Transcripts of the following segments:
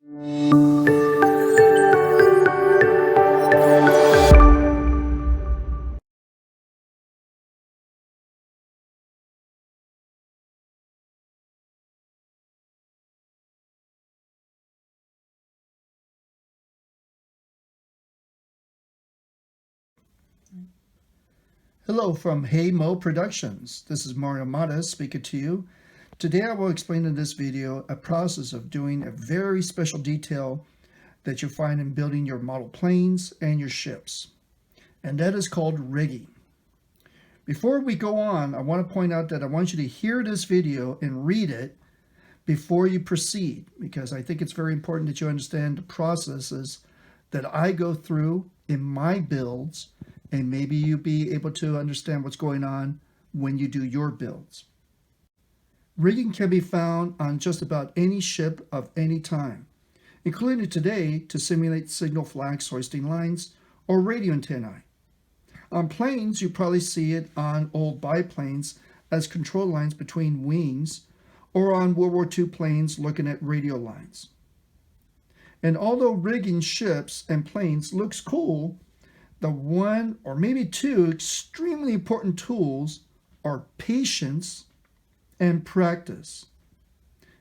Hello from Hey Mo Productions. This is Mario Mata speaking to you. Today I will explain in this video a process of doing a very special detail that you find in building your model planes and your ships. And that is called rigging. Before we go on, I want to point out that I want you to hear this video and read it before you proceed, because I think it's very important that you understand the processes that I go through in my builds, and maybe you'll be able to understand what's going on when you do your builds. Rigging can be found on just about any ship of any time, including today to simulate signal flags, hoisting lines, or radio antennae. On planes, you probably see it on old biplanes as control lines between wings, or on World War II planes looking at radio lines. And although rigging ships and planes looks cool, the one or maybe two extremely important tools are patience and practice.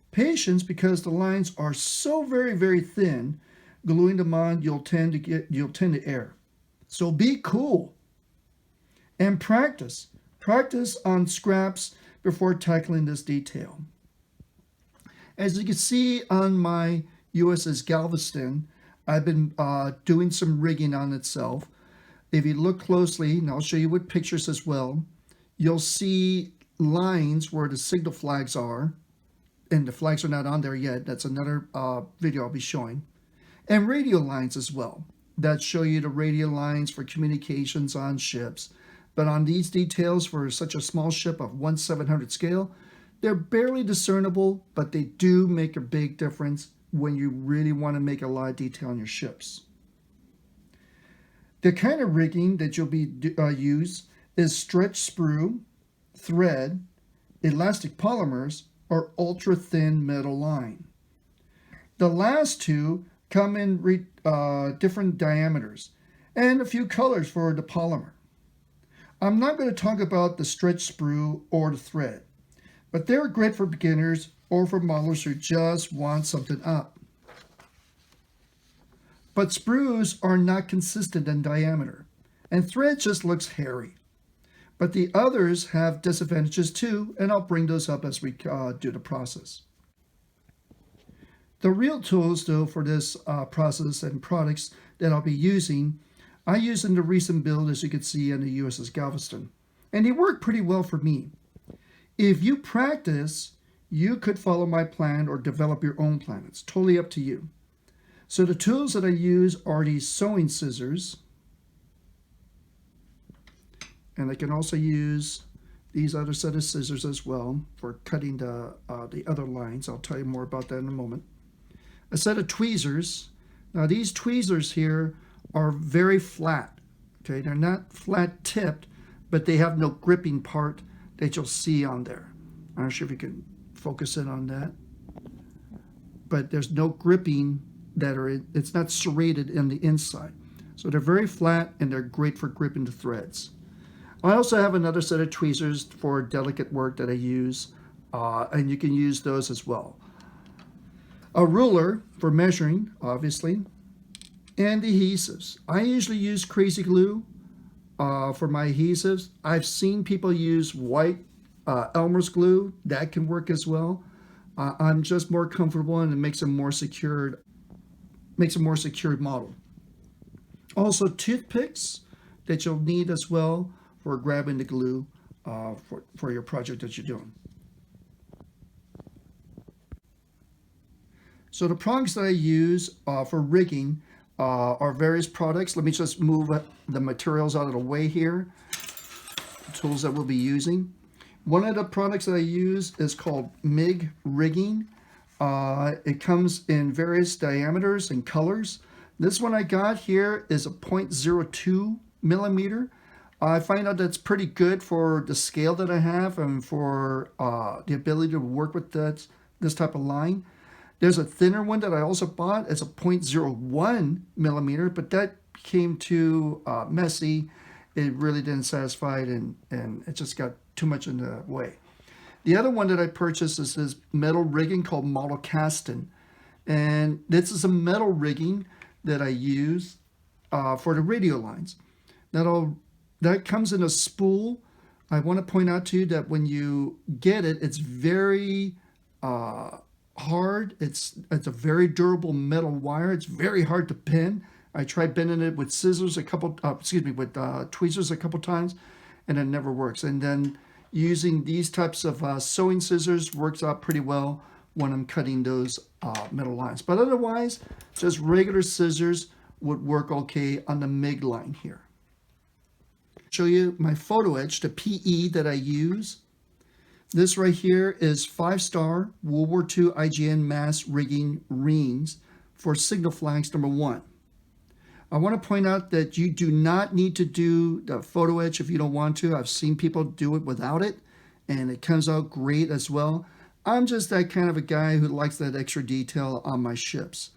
Patience, because the lines are so very, very thin, gluing them on, you'll tend to err. So be cool. And practice. Practice on scraps before tackling this detail. As you can see on my USS Galveston, I've been doing some rigging on itself. If you look closely, and I'll show you with pictures as well, you'll see lines where the signal flags are, and the flags are not on there yet. That's another video I'll be showing. And radio lines as well, that show you the radio lines for communications on ships. But on these details for such a small ship of 1/700 scale, they're barely discernible, but they do make a big difference when you really want to make a lot of detail on your ships. The kind of rigging that you'll be use is stretch sprue, thread, elastic polymers, or ultra thin metal line. The last two come in different diameters and a few colors for the polymer. I'm not going to talk about the stretch sprue or the thread, but they're great for beginners or for modelers who just want something up. But sprues are not consistent in diameter, and thread just looks hairy. But the others have disadvantages too, and I'll bring those up as we do the process. The real tools, though, for this process and products that I'll be using, I used in the recent build, as you can see on the USS Galveston, and they work pretty well for me. If you practice, you could follow my plan or develop your own plan. It's totally up to you. So the tools that I use are these sewing scissors, and I can also use these other set of scissors as well for cutting the other lines. I'll tell you more about that in a moment. A set of tweezers. Now these tweezers here are very flat. Okay, they're not flat tipped, but they have no gripping part that you'll see on there. I'm not sure if you can focus in on that, but there's no gripping it's not serrated in the inside. So they're very flat and they're great for gripping the threads. I also have another set of tweezers for delicate work that I use, and you can use those as well. A ruler for measuring, obviously, and adhesives. I usually use Krazy Glue for my adhesives. I've seen people use white Elmer's glue. That can work as well. I'm just more comfortable, and it makes a more secured model. Also toothpicks that you'll need as well for grabbing the glue for your project that you're doing. So the products that I use for rigging are various products. Let me just move the materials out of the way here. The tools that we'll be using. One of the products that I use is called MIG rigging. It comes in various diameters and colors. This one I got here is a 0.02 millimeter. I find out that's pretty good for the scale that I have and for the ability to work with this type of line. There's a thinner one that I also bought. It's a 0.01 millimeter, but that became too messy. It really didn't satisfy it, and it just got too much in the way. The other one that I purchased is this metal rigging called ModelKasten. And this is a metal rigging that I use for the radio lines. That comes in a spool. I want to point out to you that when you get it, it's very hard. It's a very durable metal wire. It's very hard to pin. I tried bending it with scissors with tweezers a couple times, and it never works. And then using these types of sewing scissors works out pretty well when I'm cutting those metal lines. But otherwise, just regular scissors would work okay on the MIG line here. Show you my photo etch, the PE that I use. This right here is 5-star World War II IGN mass rigging rings for signal flags number 1. I want to point out that you do not need to do the photo etch if you don't want to. I've seen people do it without it, and it comes out great as well. I'm just that kind of a guy who likes that extra detail on my ships.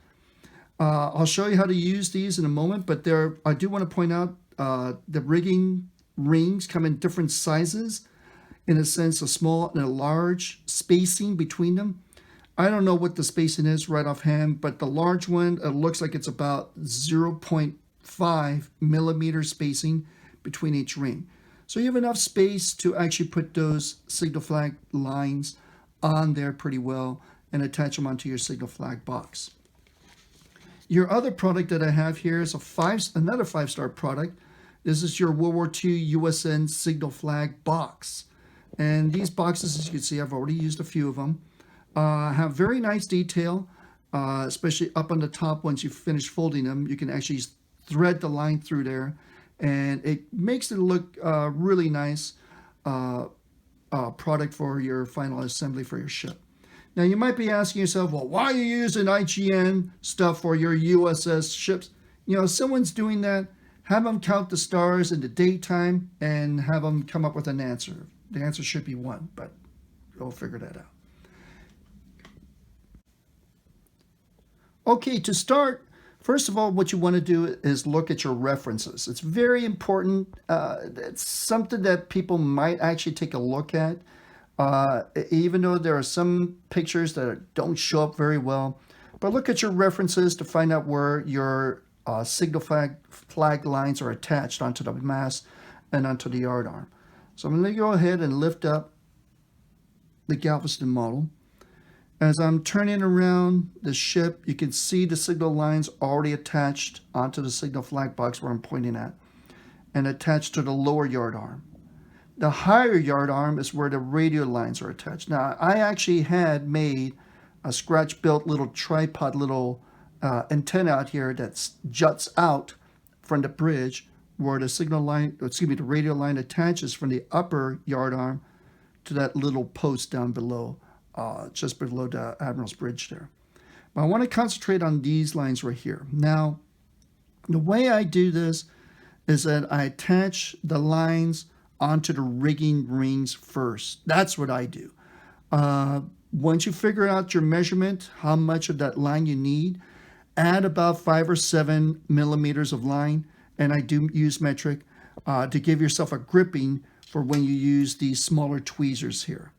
I'll show you how to use these in a moment, but I do want to point out the rigging rings come in different sizes, in a sense, a small and a large spacing between them. I don't know what the spacing is right offhand, but the large one, it looks like it's about 0.5 millimeter spacing between each ring. So you have enough space to actually put those signal flag lines on there pretty well and attach them onto your signal flag box. Your other product that I have here is another 5-star product. This is your World War II USN signal flag box. And these boxes, as you can see, I've already used a few of them. Have very nice detail, especially up on the top. Once you finish folding them, you can actually thread the line through there, and it makes it look really nice product for your final assembly for your ship. Now you might be asking yourself, well, why are you using IGN stuff for your USS ships? You know, if someone's doing that, have them count the stars in the daytime and have them come up with an answer. The answer should be 1, but we'll figure that out. Okay, to start, first of all, what you want to do is look at your references. It's very important. It's something that people might actually take a look at, even though there are some pictures that don't show up very well. But look at your references to find out where your signal flag lines are attached onto the mast and onto the yard arm. So I'm going to go ahead and lift up the Galveston model. As I'm turning around the ship, you can see the signal lines already attached onto the signal flag box where I'm pointing at, and attached to the lower yard arm. The higher yard arm is where the radio lines are attached. Now, I actually had made a scratch-built little tripod, antenna out here that juts out from the bridge where the radio line attaches from the upper yard arm to that little post down below. Just below the Admiral's Bridge there. But I want to concentrate on these lines right here. Now, the way I do this is that I attach the lines onto the rigging rings first. That's what I do. Once you figure out your measurement, how much of that line you need, add about 5 or 7 millimeters of line, and I do use metric, to give yourself a gripping for when you use these smaller tweezers here.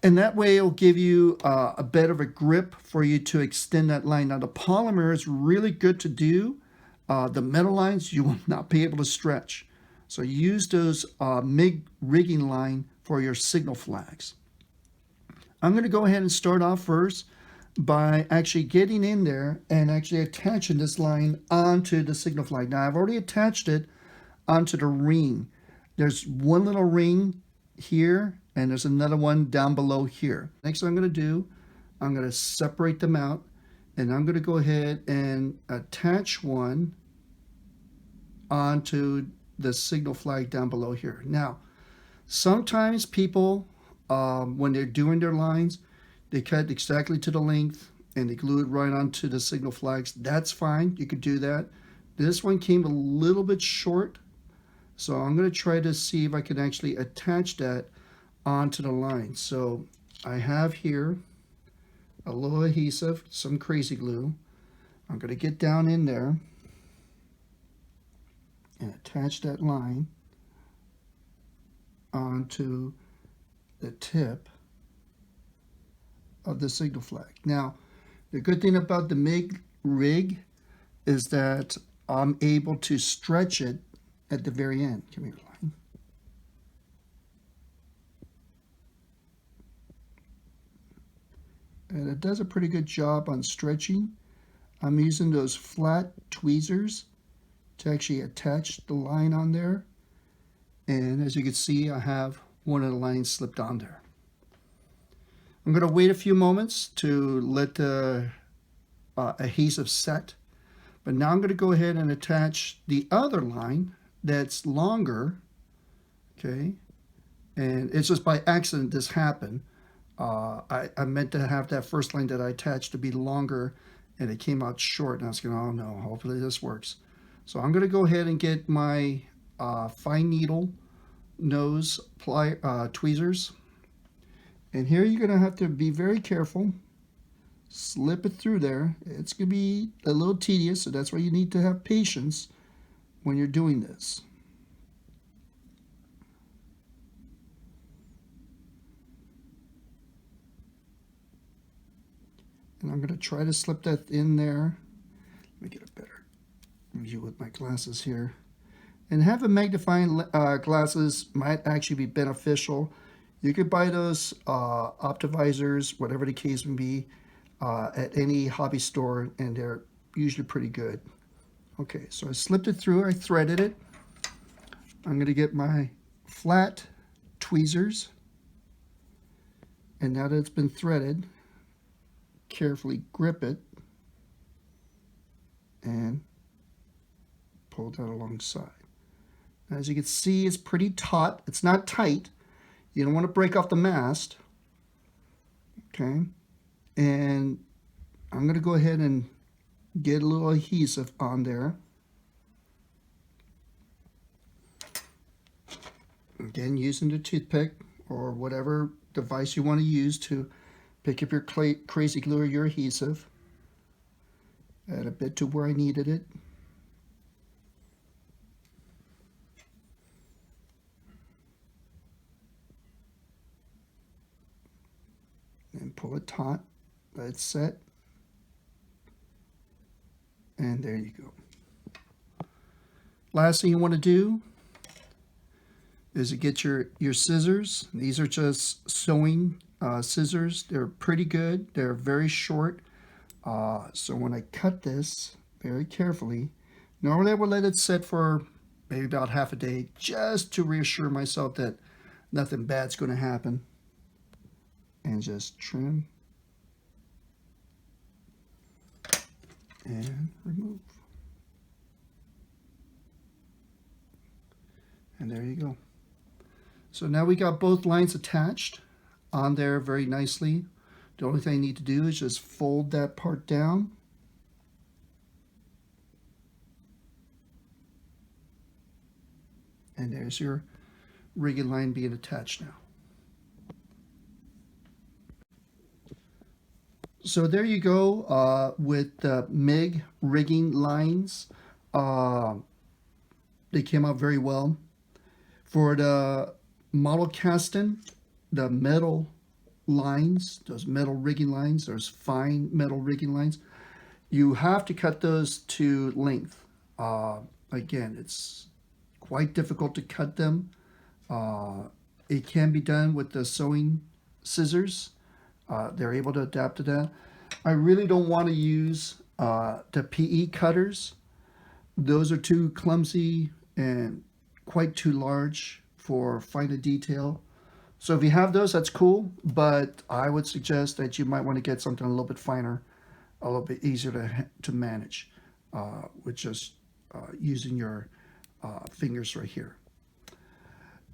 And that way it'll give you a bit of a grip for you to extend that line. Now the polymer is really good to do. The metal lines you will not be able to stretch. So use those MIG rigging line for your signal flags. I'm going to go ahead and start off first by actually getting in there and actually attaching this line onto the signal flag. Now I've already attached it onto the ring. There's one little ring here, and there's another one down below here. Next I'm going to do, I'm going to separate them out, and I'm going to go ahead and attach one onto the signal flag down below here. Now, sometimes people, when they're doing their lines, they cut exactly to the length and they glue it right onto the signal flags. That's fine. You could do that. This one came a little bit short, so I'm going to try to see if I can actually attach that onto the line. So I have here a little adhesive, some Krazy Glue. I'm going to get down in there and attach that line onto the tip of the signal flag. Now, the good thing about the MIG rig is that I'm able to stretch it at the very end. Come here, line. And it does a pretty good job on stretching. I'm using those flat tweezers to actually attach the line on there. And as you can see, I have one of the lines slipped on there. I'm going to wait a few moments to let the adhesive set. But now I'm going to go ahead and attach the other line that's longer. Okay. And it's just by accident this happened. I meant to have that first line that I attached to be longer, and it came out short. And I was going, oh no, hopefully this works. So I'm going to go ahead and get my fine needle nose tweezers. And here you're going to have to be very careful. Slip it through there. It's going to be a little tedious, so that's why you need to have patience when you're doing this. And I'm going to try to slip that in there. Let me get a better view with my glasses here. And having magnifying glasses might actually be beneficial. You could buy those optivisors, whatever the case may be, at any hobby store, and they're usually pretty good. Okay, so I slipped it through, I threaded it. I'm going to get my flat tweezers, and now that it's been threaded, carefully grip it and pull that alongside. As you can see, it's pretty taut. It's not tight. You don't want to break off the mast. Okay. And I'm going to go ahead and get a little adhesive on there. Again, using the toothpick or whatever device you want to use to pick up your Krazy Glue or your adhesive. Add a bit to where I needed it. And pull it taut. Let it set. And there you go. Last thing you want to do is to get your scissors. These are just sewing scissors. They're pretty good. They're very short. So when I cut this very carefully, normally I would let it sit for maybe about half a day just to reassure myself that nothing bad's going to happen. And just trim and remove. And there you go. So now we got both lines attached on there very nicely. The only thing I need to do is just fold that part down. And there's your rigging line being attached now. So there you go with the MIG rigging lines. They came out very well. For the ModelKasten, the metal lines, those metal rigging lines, those fine metal rigging lines, you have to cut those to length. Again, it's quite difficult to cut them. It can be done with the sewing scissors. They're able to adapt to that. I really don't want to use the PE cutters. Those are too clumsy and quite too large for finer detail. So if you have those, that's cool, but I would suggest that you might want to get something a little bit finer, a little bit easier to manage with just using your fingers right here.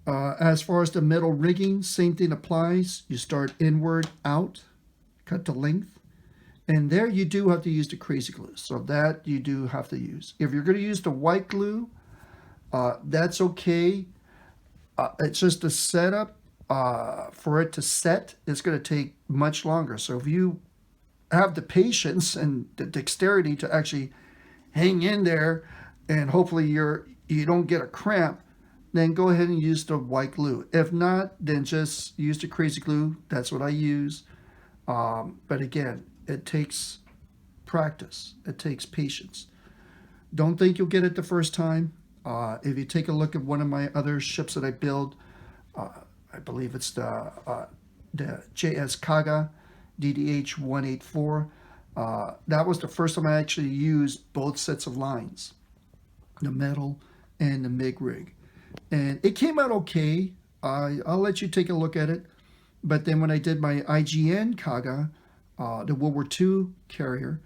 As far as the metal rigging, same thing applies. You start inward, out, cut to length. And there you do have to use the Krazy Glue. So that you do have to use. If you're going to use the white glue, that's okay. It's just the setup. For it to set, it's going to take much longer. So if you have the patience and the dexterity to actually hang in there, and hopefully you don't get a cramp, then go ahead and use the white glue. If not, then just use the Krazy Glue. That's what I use. But again, it takes practice. It takes patience. Don't think you'll get it the first time. If you take a look at one of my other ships that I build, I believe it's the JS Kaga DDH 184. That was the first time I actually used both sets of lines, the metal and the MIG rig. And it came out okay. I'll let you take a look at it. But then when I did my IGN Kaga, the World War II carrier,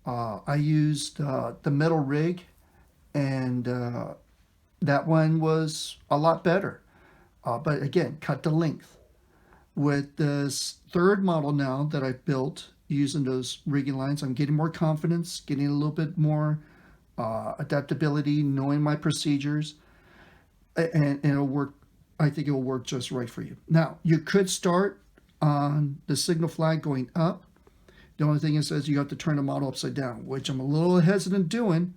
I used the metal rig, and that one was a lot better. But again, cut the length. With this third model now that I built using those rigging lines, I'm getting more confidence, getting a little bit more adaptability, knowing my procedures, and it'll work. I think it will work just right for you. Now, you could start on the signal flag going up. The only thing it says you have to turn the model upside down, which I'm a little hesitant doing.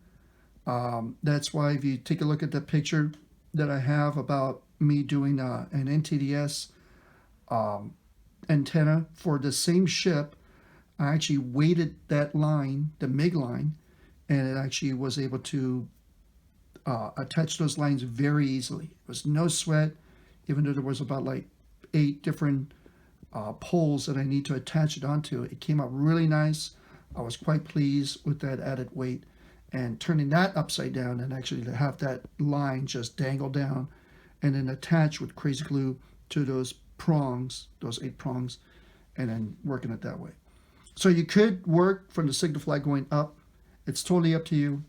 That's why if you take a look at the picture that I have about me doing an NTDS antenna for the same ship, I actually weighted that line, the MIG line, and it actually was able to attach those lines very easily. It was no sweat, even though there was about like 8 different poles that I need to attach it onto. It came out really nice. I was quite pleased with that added weight, and turning that upside down and actually to have that line just dangle down and then attach with Krazy Glue to those prongs, those 8 prongs, and then working it that way. So you could work from the signal flag going up. It's totally up to you.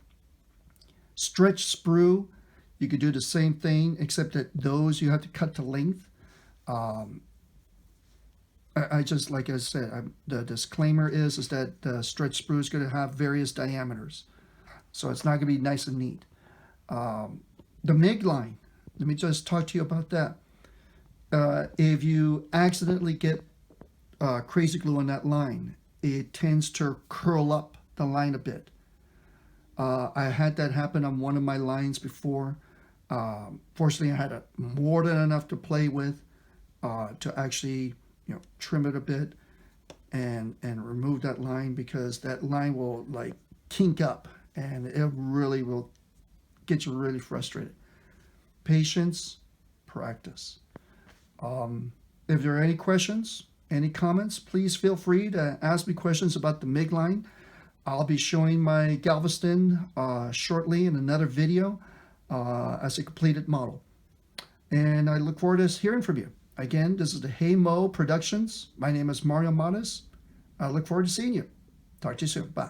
Stretch sprue, you could do the same thing, except that those you have to cut to length. I just, like I said, the disclaimer is that the stretch sprue is going to have various diameters. So it's not going to be nice and neat. The MIG line, let me just talk to you about that. If you accidentally get Krazy Glue on that line, it tends to curl up the line a bit. I had that happen on one of my lines before. Fortunately, I had more than enough to play with to actually, trim it a bit and remove that line, because that line will like kink up and it really will get you really frustrated. Patience, practice. If there are any questions, any comments, please feel free to ask me questions about the MIG line. I'll be showing my Galveston shortly in another video as a completed model. And I look forward to hearing from you. Again, this is the Hey Mo Productions. My name is Mario Matas. I look forward to seeing you. Talk to you soon. Bye.